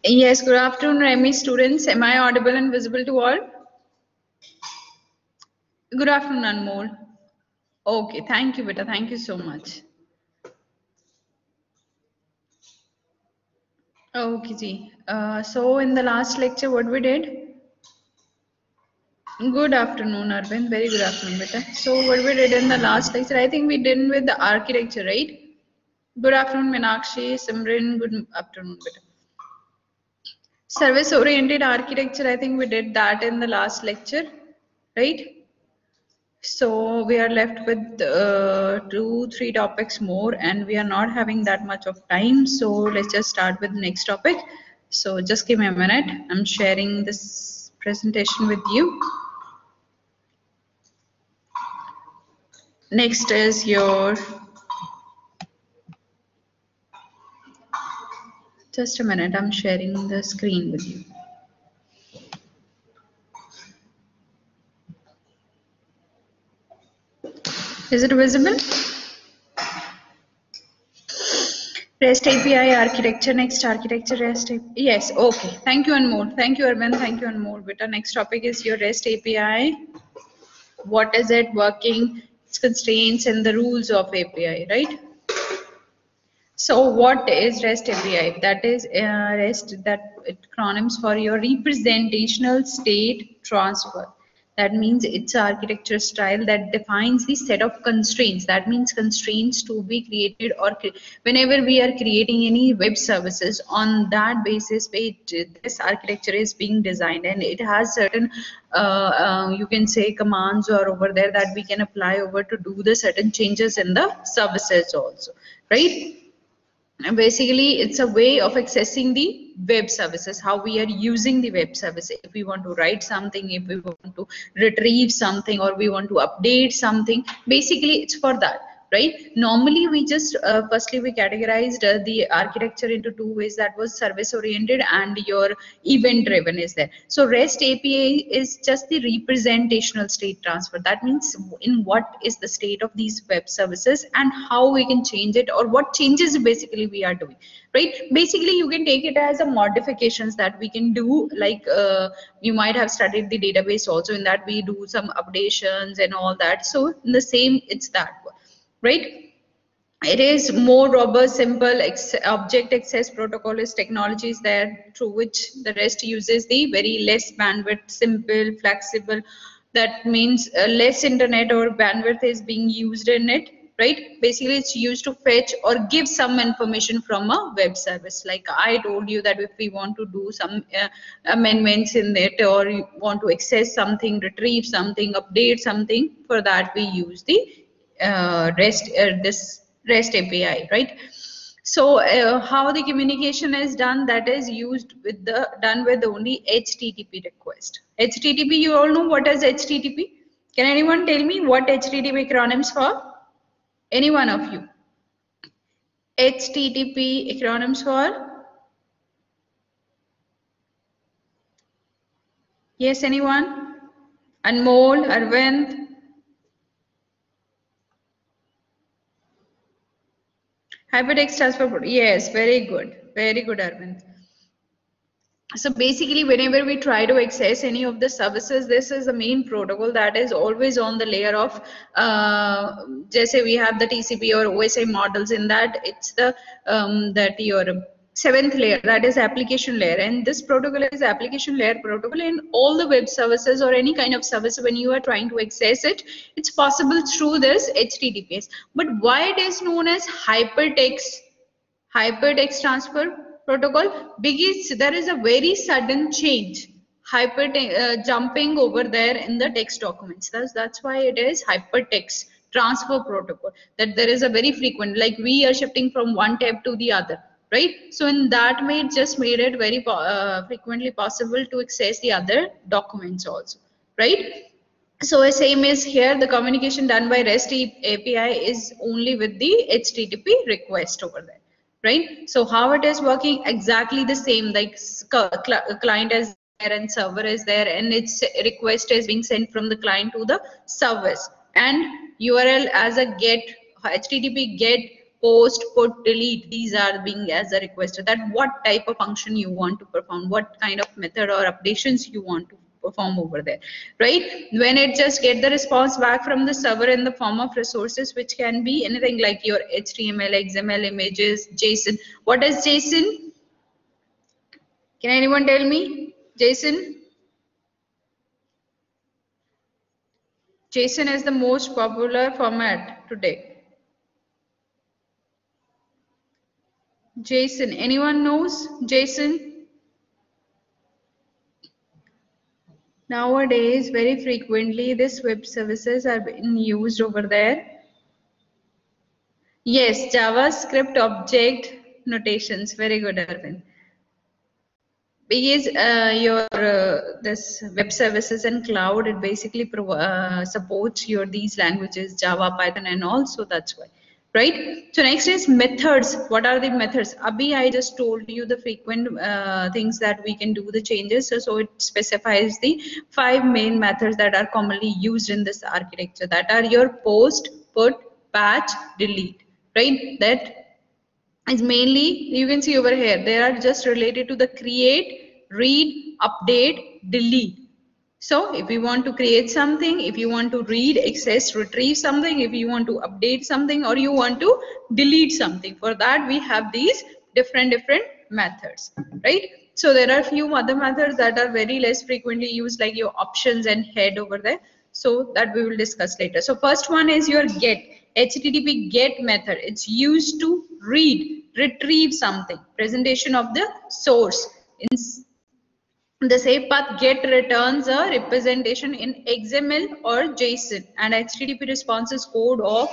Yes, good afternoon, Remy students. Am I audible and visible to all? Good afternoon, Anmol. Okay, thank you, beta. Thank you so much. Okay, ji. So in the last lecture, what we did? Good afternoon, Arvind. Very good afternoon, beta. So what we did in the last lecture, I think we did with the architecture, right? Good afternoon, Meenakshi, Simran. Good afternoon, beta. Service-oriented architecture, I think we did that in the last lecture, right? So we are left with 2-3 topics more, and we are not having that much of time. So let's just start with the next topic. So just give me a minute. I'm sharing this presentation with you. Next is your, just a minute. I'm sharing the screen with you. Is it visible? REST API architecture, next architecture, REST API. Yes, okay. Thank you, Anmol. Thank you, Arvind. Thank you, Anmol. Beta, next topic is your REST API. What is it, working, its constraints, and the rules of API, right? So what is REST API? That is REST, that acronyms for your representational state transfer. That means it's an architecture style that defines the set of constraints. That means constraints to be created, or whenever we are creating any web services, on that basis, this architecture is being designed, and it has certain you can say commands or over there that we can apply over to do the certain changes in the services also, right? And basically, it's a way of accessing the web services, how we are using the web service. If we want to write something, if we want to retrieve something, or we want to update something, basically it's for that, right? Normally, we just firstly we categorized the architecture into two ways. That was service oriented and your event driven is there. So REST API is just the representational state transfer. That means in what is the state of these web services and how we can change it, or what changes basically we are doing, right? Basically you can take it as a modifications that we can do, like you might have studied the database also, in that we do some updations and all that. So in the same, it's that, right? It is more robust, simple object access protocol is technologies there through which the REST uses the very less bandwidth, simple, flexible. That means less internet or bandwidth is being used in it, right? Basically, it's used to fetch or give some information from a web service. Like I told you that if we want to do some amendments in it, or you want to access something, retrieve something, update something, for that we use the this REST API, right? So how the communication is done, that is used with the done with only HTTP request. HTTP, you all know what is HTTP? Can anyone tell me what HTTP acronyms for? Any one of you? HTTP acronyms for? Yes, anyone? Anmol, Arvind? Hypertext transfer. Yes, very good. Very good, Arvind. So basically, whenever we try to access any of the services, this is the main protocol that is always on the layer of, just say we have the TCP or OSI models. In that, it's the that your seventh layer, that is application layer, and this protocol is application layer protocol in all the web services or any kind of service. When you are trying to access it, it's possible through this HTTPS. But why it is known as hypertext transfer protocol? Because there is a very sudden change, jumping over there in the text documents. That's why it is hypertext transfer protocol, that there is a very frequent, like we are shifting from one tab to the other, right? So in that way, it just made it very frequently possible to access the other documents also, right? So same is here, the communication done by REST API is only with the HTTP request over there, right? So how it is working, exactly the same, like client is there and server is there, and its request is being sent from the client to the service, and URL as a get, HTTP get post, put, delete. These are being as a requester, that what type of function you want to perform, what kind of method or updations you want to perform over there, right? When it just get the response back from the server in the form of resources, which can be anything like your HTML, XML, images, JSON. What is JSON? Can anyone tell me? JSON? JSON is the most popular format today. JSON, anyone knows JSON? Nowadays, very frequently, this web services are being used over there. Yes, JavaScript object notations. Very good, Arvind. Because your this web services and cloud, it basically supports your these languages, Java, Python, and all. So that's why, right? So next is methods. What are the methods? Abhi, I just told you the frequent things that we can do the changes. So it specifies the 5 main methods that are commonly used in this architecture. That are your post, put, patch, delete, right? That is mainly, you can see over here, they are just related to the create, read, update, delete. So if you want to create something, if you want to read, access, retrieve something, if you want to update something, or you want to delete something, for that we have these different methods, right? So there are few other methods that are very less frequently used, like your options and head over there. So that we will discuss later. So first one is your get, HTTP get method. It's used to read, retrieve something, presentation of the source. In the same path, get returns a representation in XML or JSON, and HTTP response is code of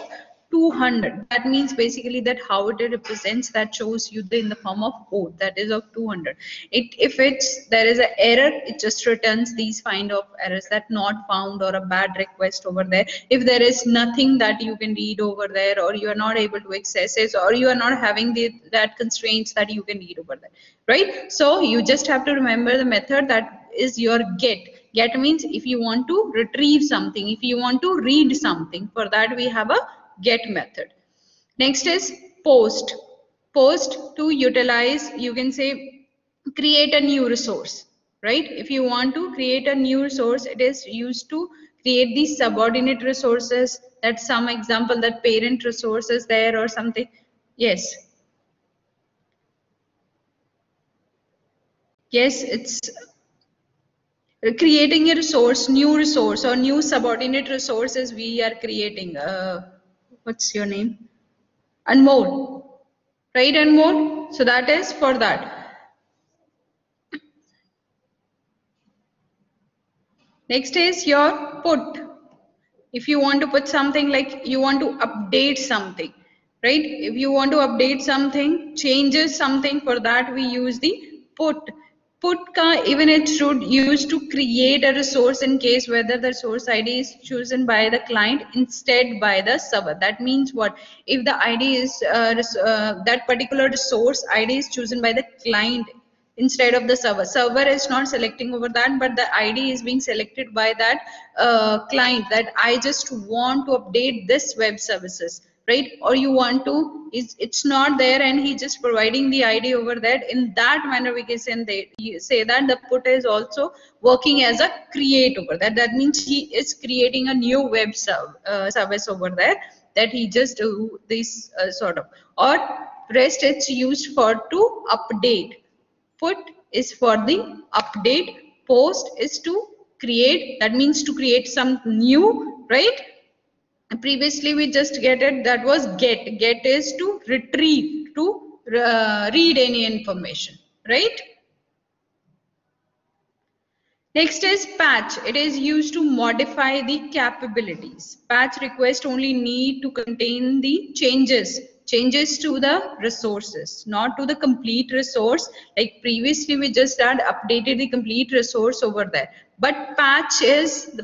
200. That means basically that how it represents, that shows you in the form of code, that is of 200. If there is an error, it just returns these kind of errors, that not found or a bad request over there. If there is nothing that you can read over there, or you are not able to access it, or you are not having that constraints that you can read over there, right? So you just have to remember the method that is your get. Get means if you want to retrieve something, if you want to read something, for that we have a get method. Next is post. Post to utilize, you can say, create a new resource, right? If you want to create a new resource, it is used to create these subordinate resources. That's some example, that parent resource is there or something. Yes. Yes, it's creating a resource, new resource, or new subordinate resources we are creating. What's your name? Anmol, right? Anmol. So that is for that. Next is your put. If you want to put something, like you want to update something, right? If you want to update something, changes something, for that we use the put. Put ka even it should use to create a resource in case whether the source ID is chosen by the client instead by the server. That means what? If the ID is that particular resource ID is chosen by the client instead of the server. Server is not selecting over that, but the ID is being selected by that client, that I just want to update this web services, right? Or you want to, it's not there and he just providing the ID over there. In that manner, we can say that the put is also working as a create over there. That means he is creating a new web service over there, that he just do this sort of. Or rest, it's used for to update. Put is for the update, post is to create, that means to create some new, right? Previously we just get it, that was get. Get is to retrieve, to read any information, right? Next is patch. It is used to modify the capabilities. Patch request only need to contain the changes to the resources, not to the complete resource. Like previously we just had updated the complete resource over there. But patch is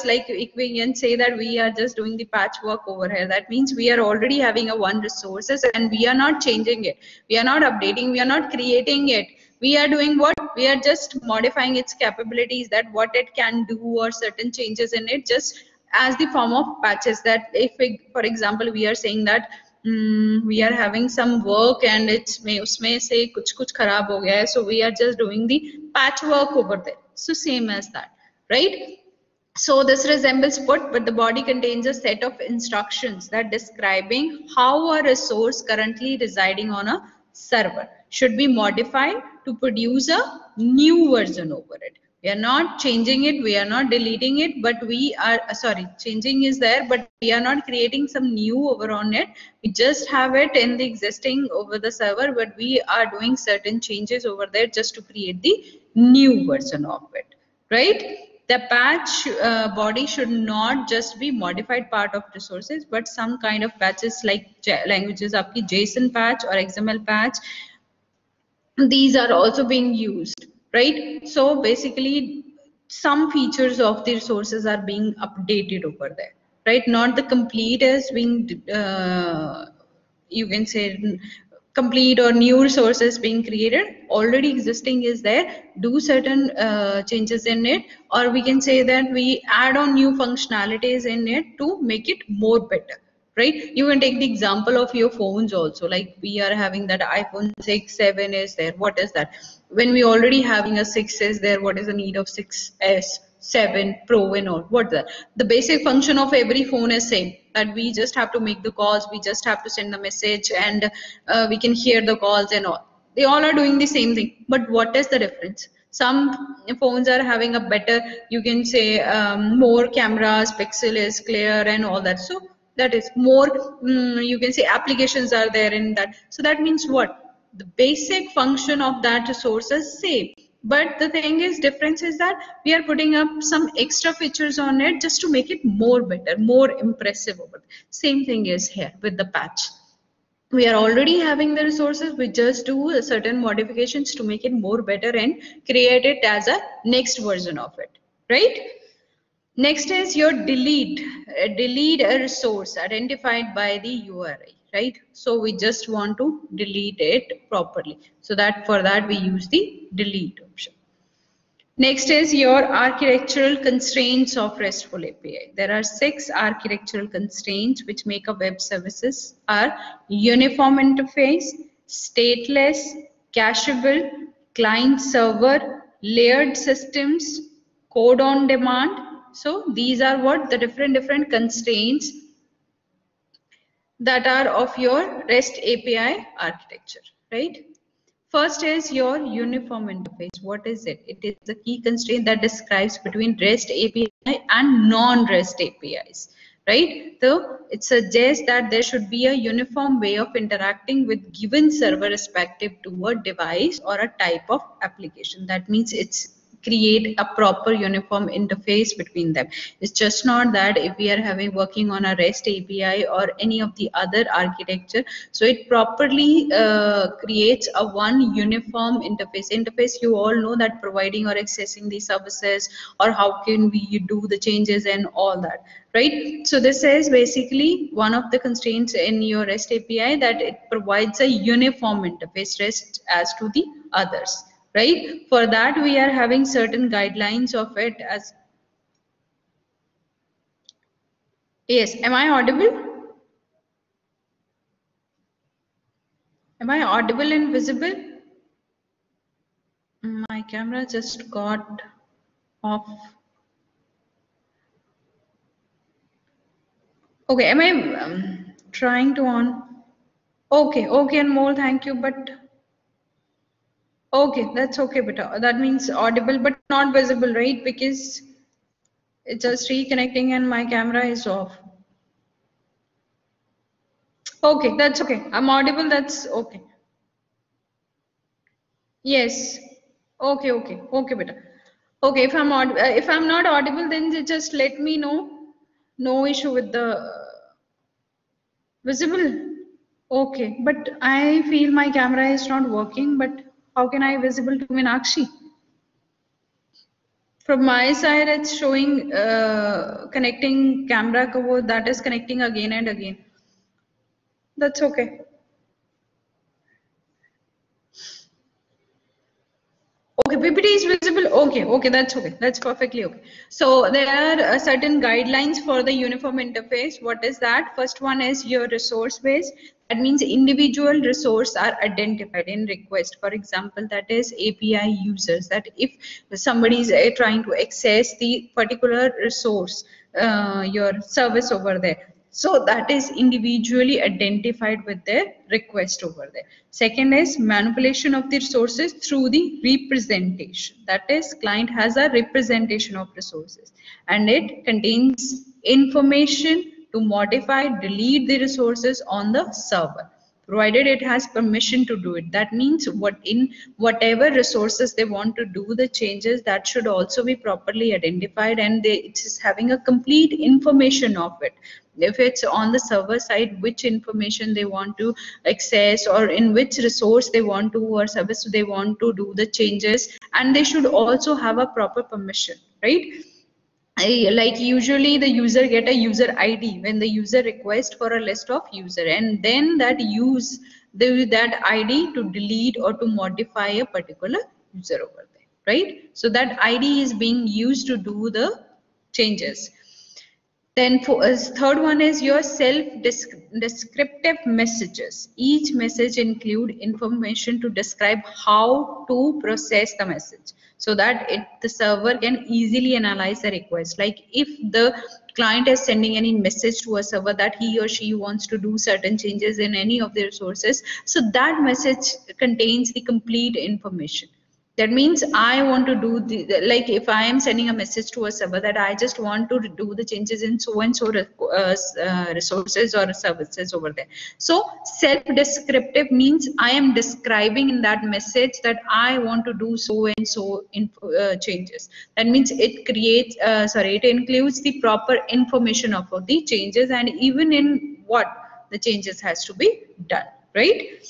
like, if we can say that we are just doing the patch work over here, that means we are already having a one resources and we are not changing it. We are not updating, we are not creating it. We are doing what? We are just modifying its capabilities, that what it can do, or certain changes in it, just as the form of patches. That if we, for example, we are saying that we are having some work and it's उसमें से कुछ खराब हो गया है, so we are just doing the patchwork over there. So same as that, right? So this resembles put, but the body contains a set of instructions that describing how a resource currently residing on a server should be modified to produce a new version over it. We are not changing it, we are not deleting it, but we are, sorry, changing is there, but we are not creating some new over on it. We just have it in the existing over the server, but we are doing certain changes over there just to create the new version of it, right? The patch body should not just be modified part of resources, but some kind of patches like languages, आपकी JSON patch or XML patch, these are also being used, right? So basically, some features of the resources are being updated over there, right? Not the complete as being, you can say, complete or new resources being created. Already existing is there. Do certain changes in it, or we can say that we add on new functionalities in it to make it more better, right? You can take the example of your phones also, like we are having that iPhone 6, 7 is there. What is that? When we already having a 6 is there, what is the need of 6s, 7 Pro and all? What the basic function of every phone is same, that we just have to make the calls, we just have to send the message, and we can hear the calls and all. They all are doing the same thing, but what is the difference? Some phones are having a better, you can say, more cameras, pixel is clear and all that. So that is more, you can say, applications are there in that. So that means what? The basic function of that resource is same. But the thing is, difference is that we are putting up some extra features on it just to make it more better, more impressive. Same thing is here with the patch. We are already having the resources, we just do certain modifications to make it more better and create it as a next version of it, right? Next is your delete. Delete a resource identified by the URI, right? So we just want to delete it properly. So that for that we use the delete option. Next is your architectural constraints of RESTful API. There are 6 architectural constraints which make a web services are uniform interface, stateless, cacheable, client server, layered systems, code on demand. So these are what the different constraints that are of your REST API architecture, right? First is your uniform interface. What is it? It is the key constraint that describes between REST API and non-REST APIs, right? So it suggests that there should be a uniform way of interacting with given server respective to a device or a type of application. That means it's create a proper uniform interface between them. It's just not that if we are having working on a REST API or any of the other architecture, so it properly creates a one uniform interface. You all know that providing or accessing the services, or how can we do the changes and all that, right? So this is basically one of the constraints in your REST API, that it provides a uniform interface REST as to the others, right? For that we are having certain guidelines of it as, yes, am I audible? Am I audible and visible? My camera just got off. Okay, am I trying to on? Okay, okay, and more, thank you, but okay, that's okay, but that means audible but not visible, right? Because it's just reconnecting and my camera is off. Okay, that's okay. I'm audible, that's okay. Yes. Okay, okay, okay, beta. Okay, if I'm not audible, then just let me know. No issue with the visible. Okay, but I feel my camera is not working. But how can I visible to Meenakshi? From my side, it's showing connecting camera cover, that is connecting again and again. That's okay. Okay, PPT is visible. Okay, that's okay. That's perfectly okay. So there are certain guidelines for the uniform interface. What is that? First one is your resource base. That means individual resource are identified in request. For example, that is API users. That if somebody is trying to access the particular resource, your service over there, so that is individually identified with their request over there. Second is manipulation of the resources through the representation. That is, client has a representation of resources and it contains information to modify, delete the resources on the server, provided it has permission to do it. That means whatever resources they want to do the changes, that should also be properly identified, and it is having a complete information of it. If it's on the server side, which information they want to access, or in which resource they want to, or service they want to do the changes, and they should also have a proper permission, right? Like usually the user get a user ID when the user request for a list of user, and then that use that ID to delete or to modify a particular user over there, right? So that ID is being used to do the changes. Then third one is your self-descriptive messages. Each message include information to describe how to process the message, so that the server can easily analyze the request. Like if the client is sending any message to a server that he or she wants to do certain changes in any of the resources, so that message contains the complete information. That means I want to do like if I am sending a message to a server that I just want to do the changes in so and so resources or services over there. So self-descriptive means I am describing in that message that I want to do so and so changes. That means it creates, it includes the proper information of the changes and even in what the changes has to be done, right?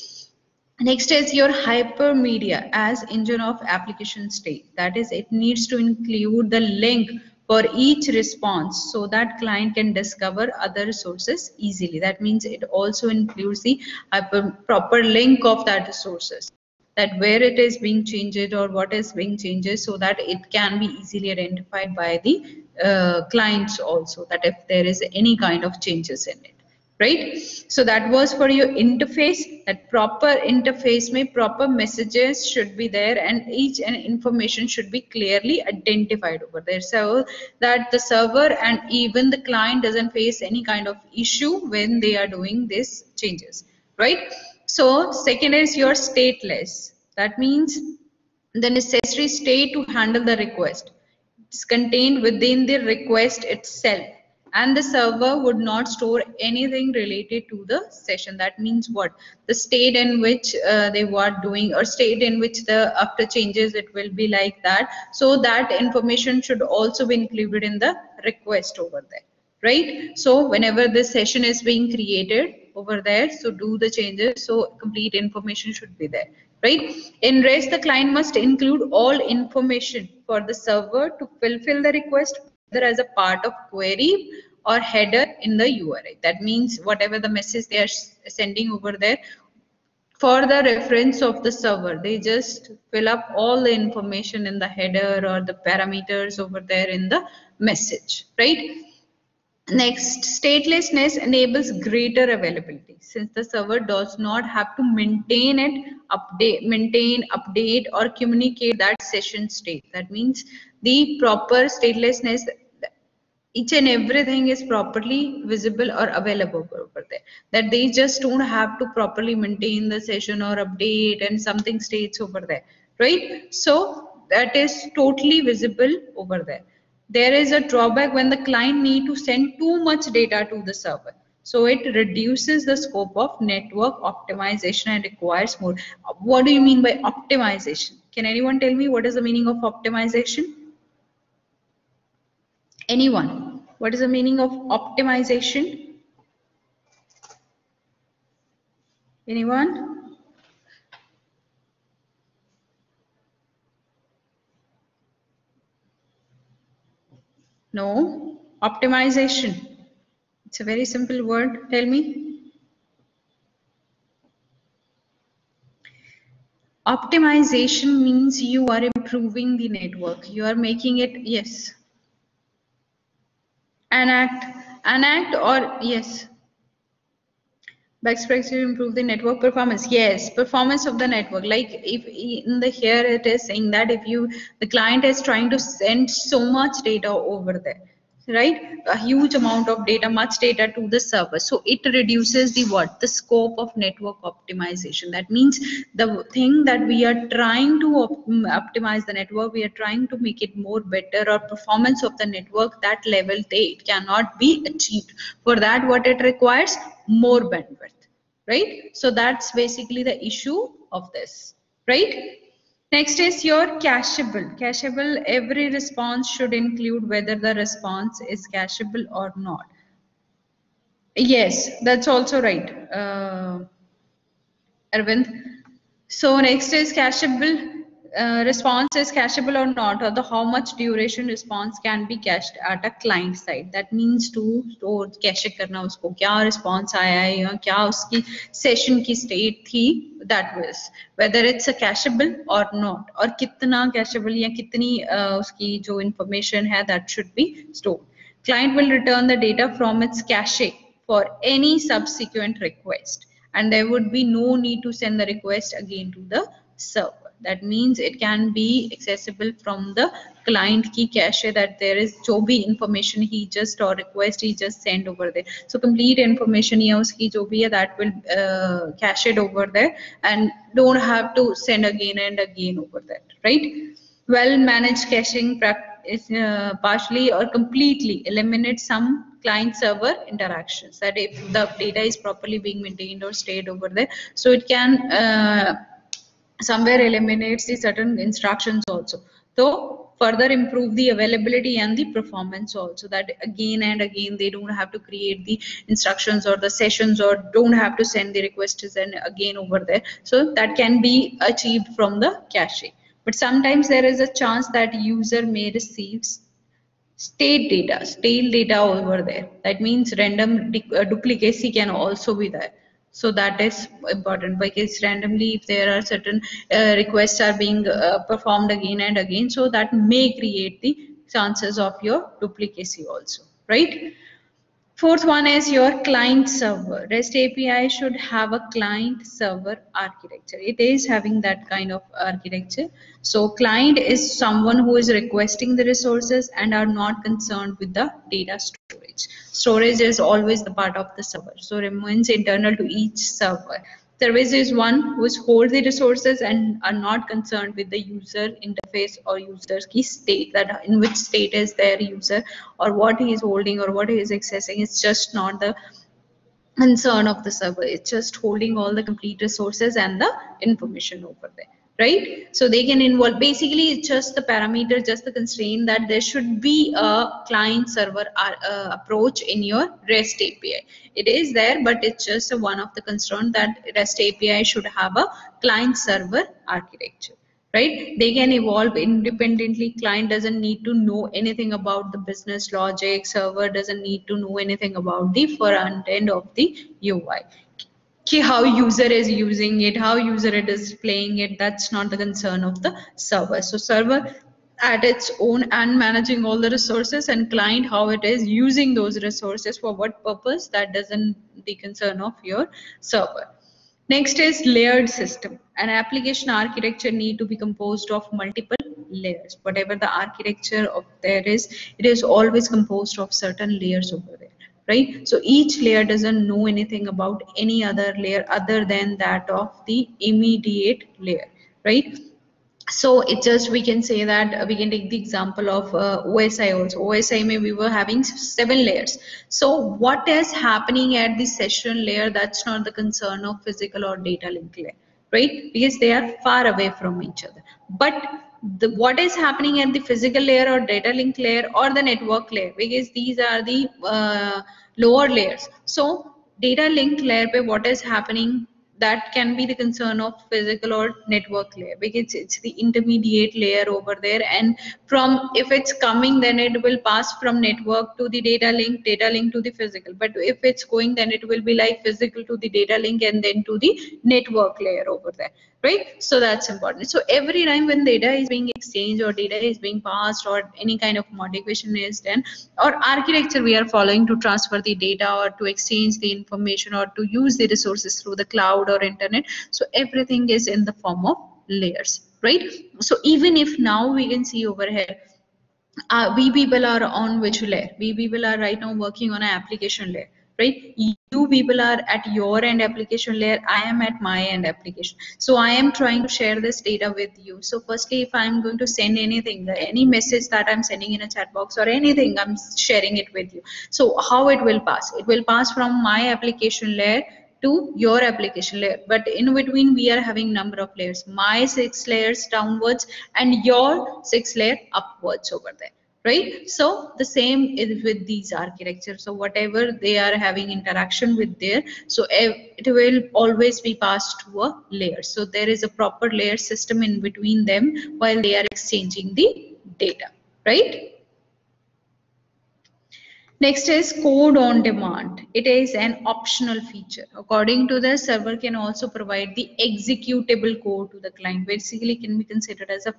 Next is your hypermedia as engine of application state. That is, it needs to include the link for each response so that client can discover other sources easily. That means it also includes the proper link of that resources, that where it is being changed or what is being changed, so that it can be easily identified by the clients also, that if there is any kind of changes in it. Right? So that was for your interface. That proper interface may proper messages should be there, and each and information should be clearly identified over there, so that the server and even the client doesn't face any kind of issue when they are doing these changes, right? So second is your stateless. That means the necessary state to handle the request. It's contained within the request itself, and the server would not store anything related to the session. That means what? The state in which they were doing, or state in which the after changes it will be like that. So that information should also be included in the request over there, right? So whenever this session is being created over there, so do the changes, so complete information should be there, right? In REST, the client must include all information for the server to fulfill the request, whether as a part of query or header in the URI. That means whatever the message they are sending over there, for the reference of the server, they just fill up all the information in the header or the parameters over there in the message, right? Next, statelessness enables greater availability, since the server does not have to maintain, update, or communicate that session state. That means the proper statelessness, each and everything is properly visible or available over there. That they just don't have to properly maintain the session or update and something states over there, right? So that is totally visible over there. There is a drawback when the client need to send too much data to the server. So it reduces the scope of network optimization and requires more. What do you mean by optimization? Can anyone tell me what is the meaning of optimization? Anyone? What is the meaning of optimization? Anyone? No? Optimization. It's a very simple word. Tell me. Optimization means you are improving the network. You are making it, yes. Enact or yes. Best practice to improve the network performance. Yes, performance of the network. Like if in the here it is saying that if you the client is trying to send so much data over there, right? A huge amount of data, much data to the server. So it reduces the what? The scope of network optimization. That means the thing that we are trying to optimize the network, we are trying to make it more better, or performance of the network, that level it cannot be achieved. For that, what it requires? More bandwidth, right? So that's basically the issue of this, right? Next is your cacheable. Cacheable, every response should include whether the response is cacheable or not. Yes, that's also right, Arvind. So next is cacheable. Response is cacheable or not, or the how much duration response can be cached at a client side. That means to cache करना उसको क्या response आया है या क्या उसकी session की state थी, that was whether it's a cacheable or not, और कितना cacheable या कितनी उसकी जो information है that should be stored. Client will return the data from its cache for any subsequent request, and there would be no need to send the request again to the server. That means it can be accessible from the client key cache, that there is jo bhi information he just or request he just send over there. So complete information ya uski jo bhi hai that will cache it over there, and don't have to send again and again over that, right? Well managed caching is partially or completely eliminate some client server interactions, that if the data is properly being maintained or stayed over there, so it can somewhere eliminates the certain instructions also, so further improve the availability and the performance also, that again and again they don't have to create the instructions or the sessions, or don't have to send the requests and again over there, so that can be achieved from the cache. But sometimes there is a chance that user may receive stale data over there. That means random duplicacy can also be there. So that is important, because randomly if there are certain requests are being performed again and again, so that may create the chances of your duplicacy also, right? Fourth one is your client server. REST API should have a client server architecture. It is having that kind of architecture. So client is someone who is requesting the resources and are not concerned with the data storage. Storage is always the part of the server. So remains internal to each server. Service is one who hold the resources and are not concerned with the user interface or user's key state, that in which state is their user or what he is holding or what he is accessing. It's just not the concern of the server. It's just holding all the complete resources and the information over there, right? So they can involve, basically it's just the parameter, just the constraint that there should be a client server approach in your REST API. It is there, but it's just one of the constraints that REST API should have a client server architecture, right? They can evolve independently. Client doesn't need to know anything about the business logic. Server doesn't need to know anything about the front end of the UI. How user is using it, how user is displaying it, that's not the concern of the server. So server at its own and managing all the resources, and client how it is using those resources for what purpose, that doesn't the concern of your server. Next is layered system. An application architecture need to be composed of multiple layers. Whatever the architecture of there is, it is always composed of certain layers over there, right? So each layer doesn't know anything about any other layer other than that of the immediate layer, right? So it just, we can say that we can take the example of OSI also. OSI may we were having 7 layers. So what is happening at the session layer, that's not the concern of physical or data link layer, right? Because they are far away from each other. But what is happening at the physical layer or data link layer or the network layer, because these are the lower layers. So data link layer pe what is happening, that can be the concern of physical or network layer, because it's the intermediate layer over there, and from if it's coming, then it will pass from network to the data link to the physical. But if it's going, then it will be like physical to the data link and then to the network layer over there. right? So that's important. So every time when data is being exchanged or data is being passed or any kind of modification is done, or architecture we are following to transfer the data or to exchange the information or to use the resources through the cloud or internet, so everything is in the form of layers, right? So even if now we can see over here, we people are on which layer? We people are right now working on an application layer, right? You people are at your end application layer. I am at my end application. So I am trying to share this data with you. So firstly, if I'm going to send anything, any message that I'm sending in a chat box or anything, I'm sharing it with you. So how it will pass? It will pass from my application layer to your application layer, but in between we are having number of layers, my 6 layers downwards and your 6 layer upwards over there, right? So the same is with these architectures. So whatever they are having interaction with there, so it will always be passed to a layer. So there is a proper layer system in between them while they are exchanging the data, right? Next is code on demand. It is an optional feature. According to the server can also provide the executable code to the client. Basically can be considered as a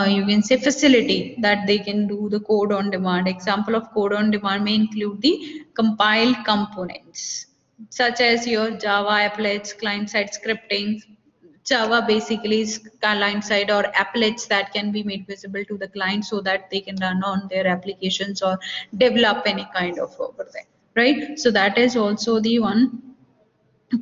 you can say facility that they can do the code on demand. Example of code on demand may include the compiled components such as your Java applets, client-side scripting. Java basically is client side or applets that can be made visible to the client so that they can run on their applications or develop any kind of over there, right? So that is also the one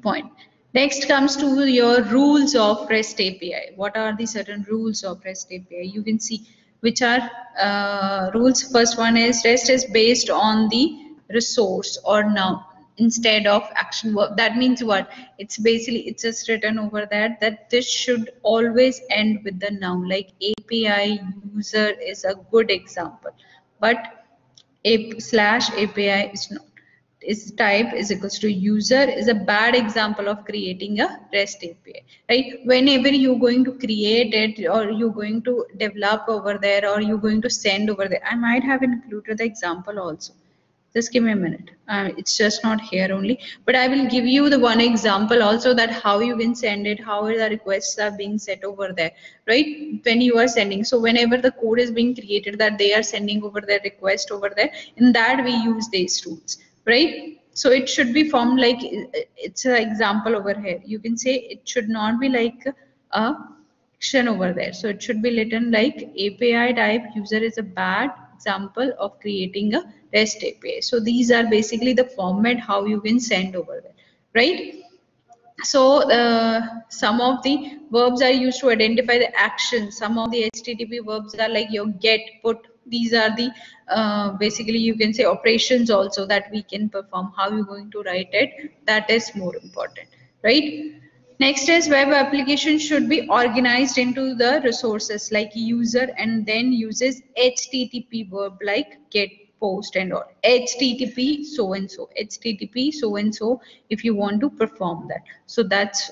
point. Next comes to your rules of REST API. What are the certain rules of REST API? You can see which are rules. First one is REST is based on the resource or noun instead of action verb. That means what? It's basically, it's just written over that this should always end with the noun. Like API user is a good example, but /API is not. Is type is equals to user is a bad example of creating a REST API, right? Whenever you're going to create it or you're going to develop over there or you're going to send over there, I might have included the example also. Just give me a minute. It's just not here only, but I will give you the one example also that how you can send it, how the requests are being set over there, right? When you are sending, so whenever the code is being created that they are sending over their request over there, in that we use these tools, right? So it should be formed like it's an example over here. You can say it should not be like a action over there. So it should be written like API type user is a bad example of creating a REST API. So these are basically the format how you can send over there, right? So some of the verbs are used to identify the action. Some of the HTTP verbs are like your get, put. These are the basically you can say operations also that we can perform. How you going to write it? That is more important, right? Next is web application should be organized into the resources like user and then uses HTTP verb like get, post and all. HTTP so and so, HTTP so and so if you want to perform that. So that's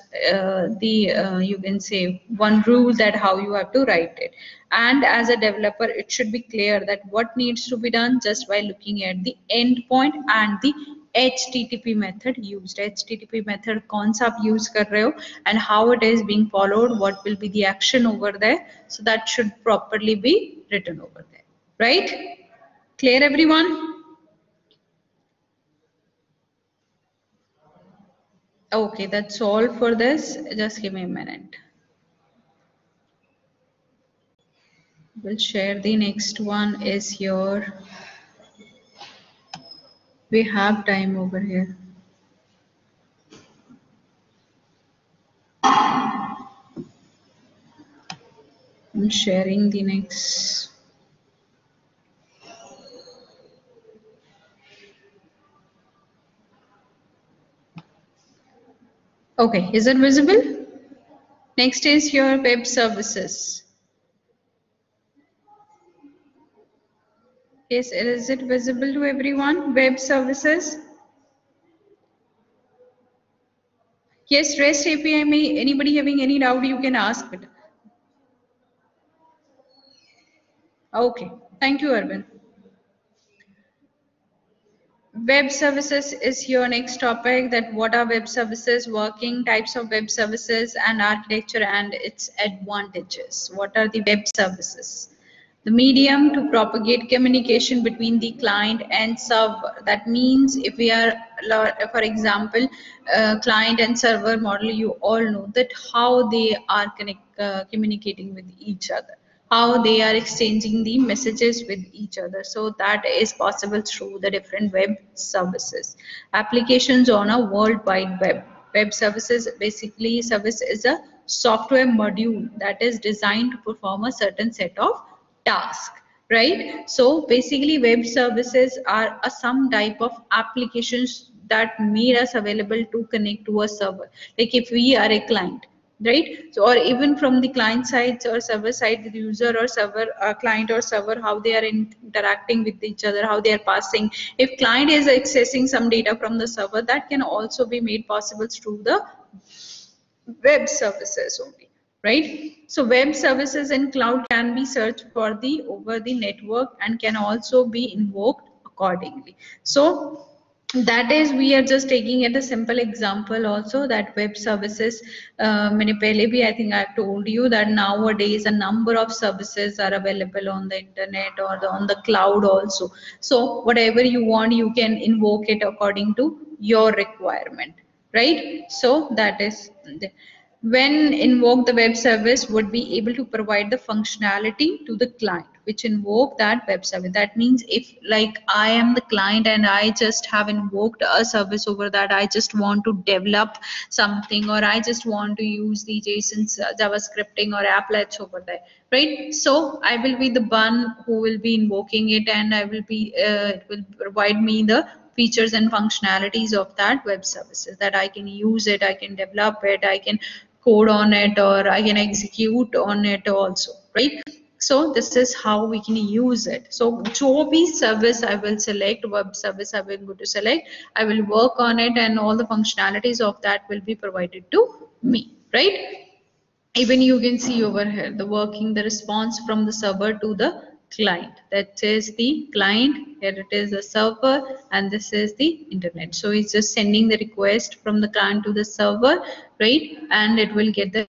you can say one rule that how you have to write it. And as a developer, it should be clear that what needs to be done just by looking at the endpoint and the HTTP method used. HTTP method कौन सा आप use कर रहे हो and how it is being followed, what will be the action over there. So that should properly be written over there, right? Clear everyone? Okay, that's all for this. Just give me a minute. We'll share the next one is your, we have time over here. I'm sharing the next. Okay, is it visible? Next is your web services. Yes, is it visible to everyone? Web services. Yes, REST API may, anybody having any doubt, you can ask it. Okay, thank you, Arvind. Web services is your next topic, that what are web services, working types of web services and architecture and its advantages. What are the web services? The medium to propagate communication between the client and server. That means if we are, for example, client and server model, you all know that how they are communicating with each other, how they are exchanging the messages with each other. So that is possible through the different web services. Applications on a world wide web. Web services, basically service is a software module that is designed to perform a certain set of task, right? So basically web services are some type of applications that made us available to connect to a server, like if we are a client, right? So or even from the client side or server side, the user or server, client or server, how they are interacting with each other, how they are passing. If client is accessing some data from the server, that can also be made possible through the web services only, right? So web services in cloud can be searched for the over the network and can also be invoked accordingly. So that is, we are just taking it a simple example also, that web services, मैंने पहले भी I think I have told you that nowadays a number of services are available on the internet or on the cloud also. So whatever you want, you can invoke it according to your requirement, right? So that is the, when invoke, the web service would be able to provide the functionality to the client which invoke that web service. That means if like I am the client and I just have invoked a service over that, I just want to develop something or I just want to use the JSON JavaScripting or applets over there, right? So I will be the one who will be invoking it, and I will be it will provide me the features and functionalities of that web services, that I can use it, I can develop it, I can code on it, or I can execute on it also, right? So this is how we can use it. So जो service I will select, web service I will go to select, I will work on it, and all the functionalities of that will be provided to me, right? Even you can see over here the working, the response from the server to the client. That is the client, here it is the server, and this is the internet. So it's just sending the request from the client to the server, right? And it will get the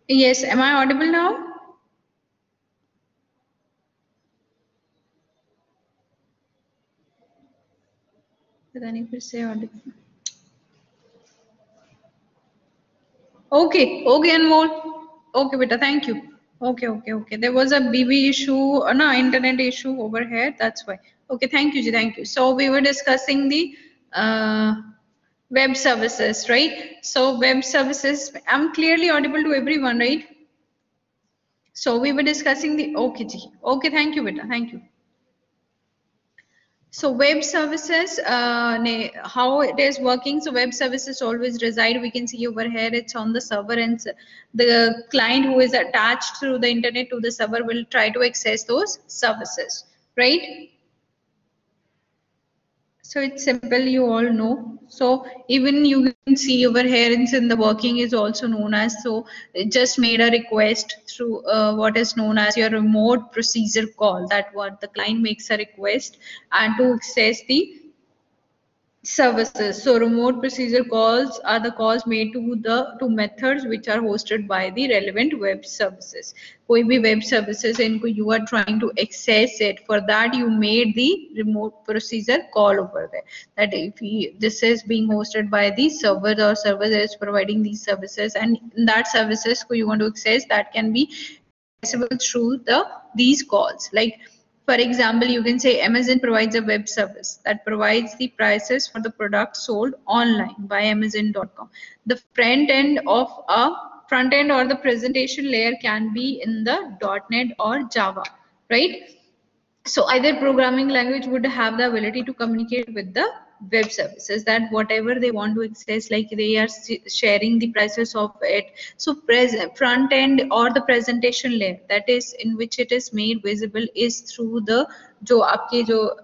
Yes, am I audible now? पता नहीं फिर से audible. Okay, okay, Anmol. Okay, beta, thank you. Okay. There was a BB issue, no, internet issue over here. That's why. Okay, thank you, ji, thank you. So we were discussing the web services, right? So web services, I'm clearly audible to everyone, right? So we were discussing the, okay, ji. Okay, thank you, beta, thank you. So web services, how it is working. So web services always reside. We can see over here, it's on the server, and the client who is attached through the internet to the server will try to access those services, right? So it's simple, you all know. So even you can see over here in the working is also known as, so it just made a request through what is known as your remote procedure call, that what the client makes a request and to access the services. So remote procedure calls are the calls made to the to methods which are hosted by the relevant web services. कोई भी web services इनको you are trying to access it, for that you made the remote procedure call over there. That if this is being hosted by the server or server that is providing these services, and that services you want to access, that can be accessible through these calls. Like for example, you can say Amazon provides a web service that provides the prices for the products sold online by Amazon.com. The front end or the presentation layer can be in the .NET or Java, right? So either programming language would have the ability to communicate with the web services, that whatever they want to access, like they are sharing the prices of it. So front end or the presentation layer, that is in which it is made visible, is through the जो आपके जो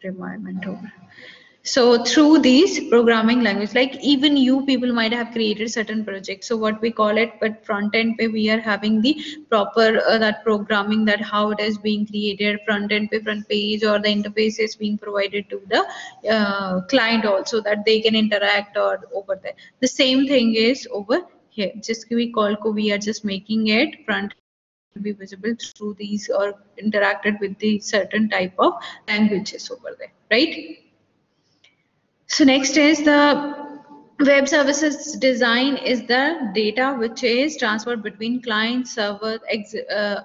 requirement होगा. So through these programming language, like even you people might have created certain projects. So what we call it, but front end pay we are having the proper that programming, that how it is being created, front end pay, front page, or the interface is being provided to the client also, that they can interact or over there. The same thing is over here. Just we are just making it front be visible through these or interacted with the certain type of languages over there, right? So next is the web services design is the data which is transferred between client server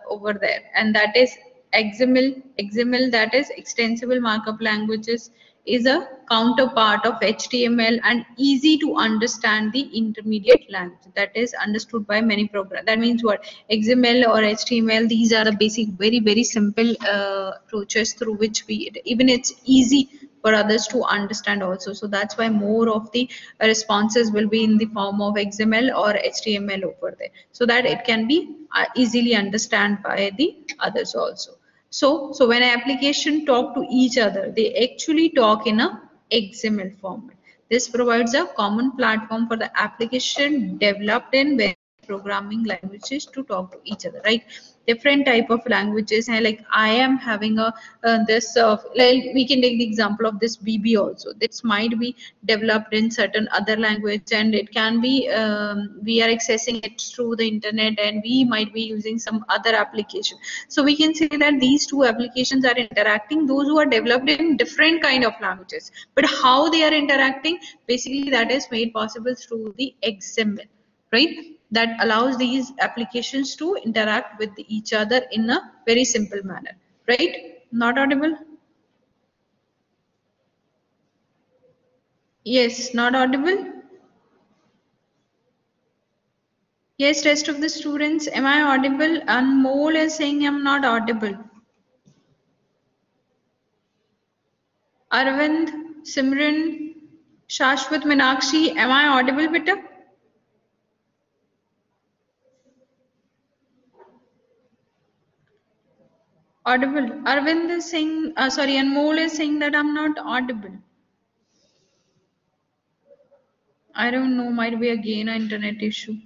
over there, and that is XML. XML, that is extensible markup languages, is a counterpart of HTML and easy to understand the intermediate language that is understood by many programs. That means what? XML or HTML, these are the basic, very simple approaches through which we, even it's easy for others to understand also. So that's why more of the responses will be in the form of XML or HTML over there, so that it can be easily understand by the others also. So when an application talk to each other, they actually talk in a XML format. This provides a common platform for the application developed in various programming languages to talk to each other, right? Different type of languages, and like I am having a this like we can take the example of this BB also. This might be developed in certain other language, and it can be we are accessing it through the internet, and we might be using some other application. So we can say that these two applications are interacting, those who are developed in different kind of languages, but how they are interacting, basically that is made possible through the XML, right? That allows these applications to interact with each other in a very simple manner, right? Not audible? Yes, not audible? Yes, rest of the students, am I audible? Anmol is saying I'm not audible. Arvind, Simran, Shashwat, Meenakshi, am I audible, beta? Audible. Arvind is saying, sorry, Anmol is saying that I'm not audible. I don't know, might be again an internet issue.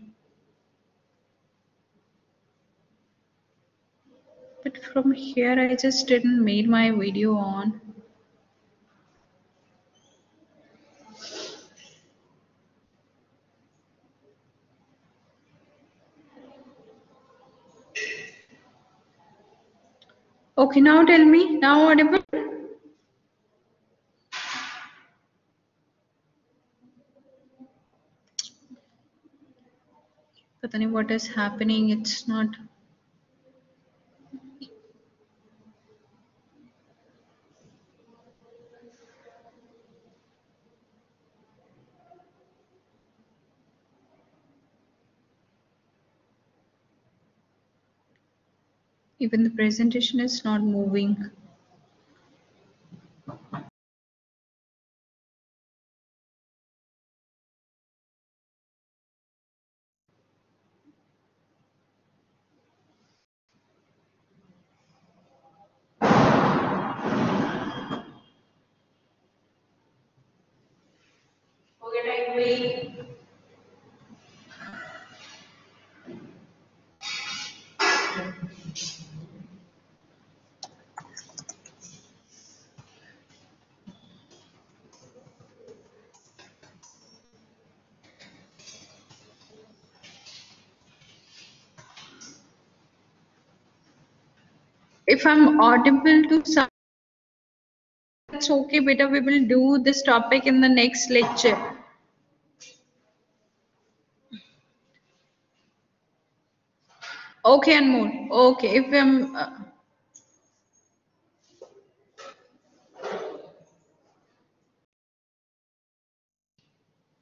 But from here, I just didn't made my video on. Okay, now tell me. Now audible? Pata nahi what is happening. It's not. Even the presentation is not moving. If I'm audible to some, it's okay, beta. We will do this topic in the next lecture. Okay, and more. Okay, if I'm.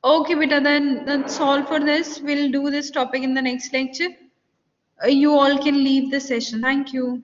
Okay, beta. Then that's all for this. We'll do this topic in the next lecture. You all can leave the session. Thank you.